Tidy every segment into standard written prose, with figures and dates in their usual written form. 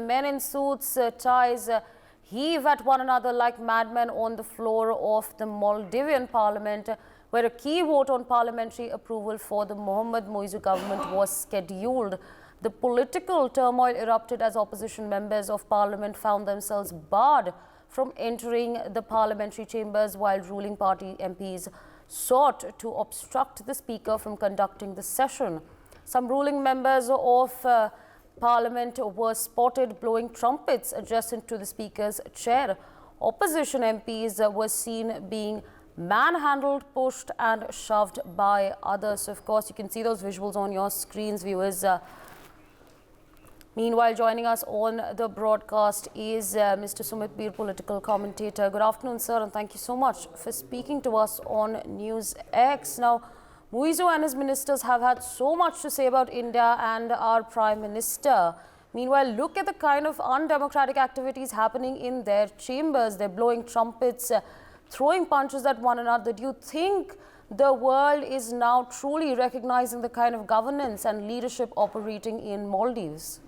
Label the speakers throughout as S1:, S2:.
S1: men in suits, ties, heave at one another like madmen on the floor of the Maldivian parliament, where a key vote on parliamentary approval for the Muizzu government was scheduled. The political turmoil erupted as opposition members of parliament found themselves barred from entering the parliamentary chambers, while ruling party MPs sought to obstruct the speaker from conducting the session. Some ruling members of Parliament were spotted blowing trumpets adjacent to the Speaker's chair. Opposition MPs were seen being manhandled, pushed and shoved by others. Of course, you can see those visuals on your screens, viewers. Meanwhile, joining us on the broadcast is Mr. Sumit Bir, political commentator. Good afternoon, sir, and thank you so much for speaking to us on NewsX. Now, Muizzu and his ministers have had so much to say about India and our Prime Minister. Meanwhile, look at the kind of undemocratic activities happening in their chambers. They're blowing trumpets, throwing punches at one another. Do you think the world is now truly recognizing the kind of governance and leadership operating in Maldives?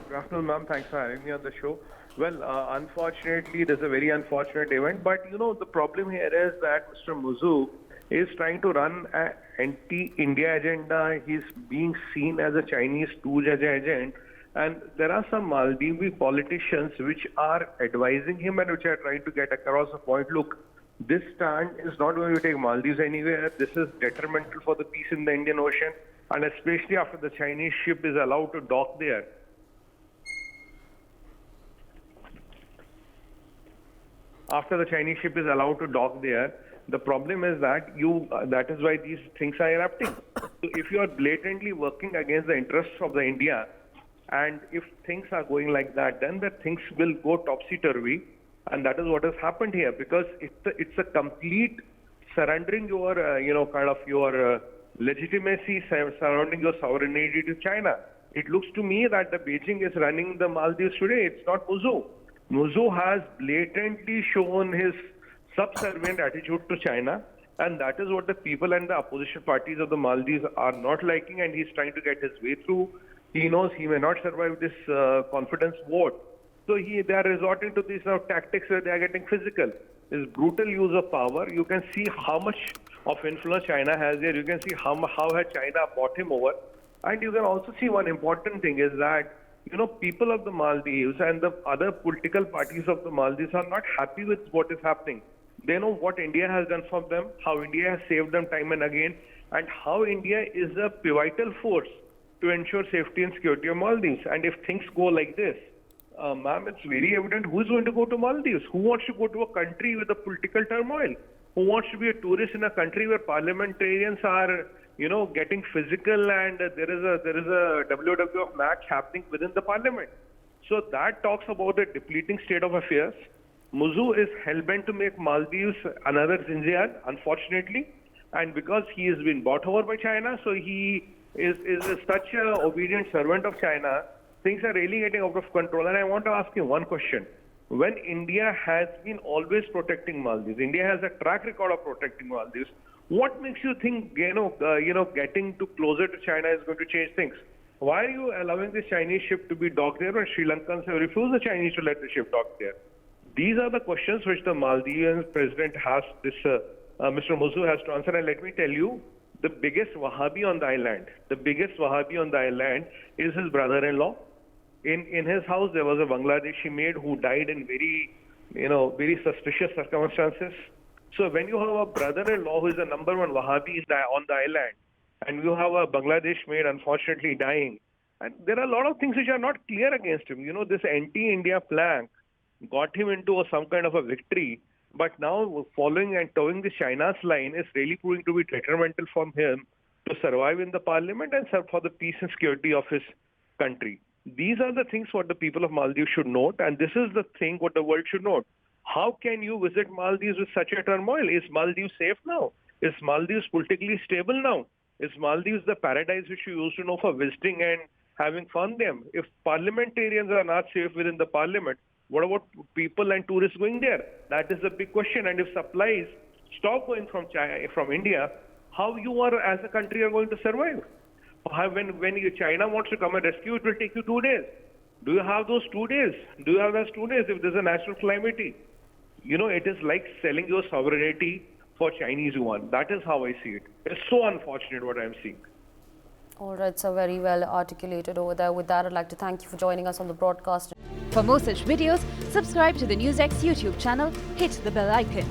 S2: Good afternoon, ma'am. Thanks for having me on the show. Well, unfortunately, this is a very unfortunate event. But, the problem here is that Mr. Muizzu is trying to run an anti-India agenda. He's being seen as a Chinese stooge agent. And there are some Maldivi politicians which are advising him and which are trying to get across the point. Look, this stand is not going to take Maldives anywhere. This is detrimental for the peace in the Indian Ocean. And especially after the Chinese ship is allowed to dock there. After the Chinese ship is allowed to dock there, the problem is that that is why these things are erupting. So if you are blatantly working against the interests of the India, and if things are going like that, then the things will go topsy-turvy, and that is what has happened here, because it's a complete surrendering your, your legitimacy surrounding your sovereignty to China. It looks to me that the Beijing is running the Maldives today. It's not Muizzu. Muizzu has blatantly shown his subservient attitude to China, and that is what the people and the opposition parties of the Maldives are not liking, and he's trying to get his way through. He knows he may not survive this confidence vote. So they are resorting to these tactics where they are getting physical. This brutal use of power. You can see how much of influence China has there. You can see how has China bought him over. And you can also see one important thing is that people of the Maldives and the other political parties of the Maldives are not happy with what is happening. They know what India has done for them, how India has saved them time and again, and how India is a pivotal force to ensure safety and security of Maldives. And if things go like this, ma'am, it's very evident who is going to go to Maldives. Who wants to go to a country with a political turmoil? Who wants to be a tourist in a country where parliamentarians are getting physical, and there is a WWF match happening within the parliament. So that talks about the depleting state of affairs. Muizzu is hell-bent to make Maldives another Zinziad, unfortunately. And because he has been bought over by China, so he is such an obedient servant of China, things are really getting out of control. And I want to ask you one question. When India has been always protecting Maldives, India has a track record of protecting Maldives, what makes you think, getting too closer to China is going to change things? Why are you allowing this Chinese ship to be docked there when Sri Lankans have refused the Chinese to let the ship dock there? These are the questions which the Maldivian president has, Mr. Muizzu has to answer. And let me tell you, the biggest Wahhabi on the island is his brother-in-law. In his house, there was a Bangladeshi maid who died in very suspicious circumstances. So when you have a brother-in-law who is the number one Wahhabi on the island, and you have a Bangladesh maid unfortunately dying, and there are a lot of things which are not clear against him. This anti-India flank got him into some kind of a victory, but now following and towing the China's line is really proving to be detrimental for him to survive in the parliament and serve for the peace and security of his country. These are the things what the people of Maldives should note, and this is the thing what the world should note. How can you visit Maldives with such a turmoil? Is Maldives safe now? Is Maldives politically stable now? Is Maldives the paradise which you used to know for visiting and having fun there? If parliamentarians are not safe within the parliament, what about people and tourists going there? That is the big question. And if supplies stop going from China, from India, how you are as a country are going to survive? When China wants to come and rescue, it will take you 2 days. Do you have those 2 days? Do you have those 2 days if there's a national calamity? You know, it is like selling your sovereignty for Chinese yuan. That is how I see it. It's so unfortunate what I'm seeing.
S1: All right, so very well articulated over there. With that, I'd like to thank you for joining us on the broadcast.
S3: For more such videos, subscribe to the NewsX YouTube channel, hit the bell icon.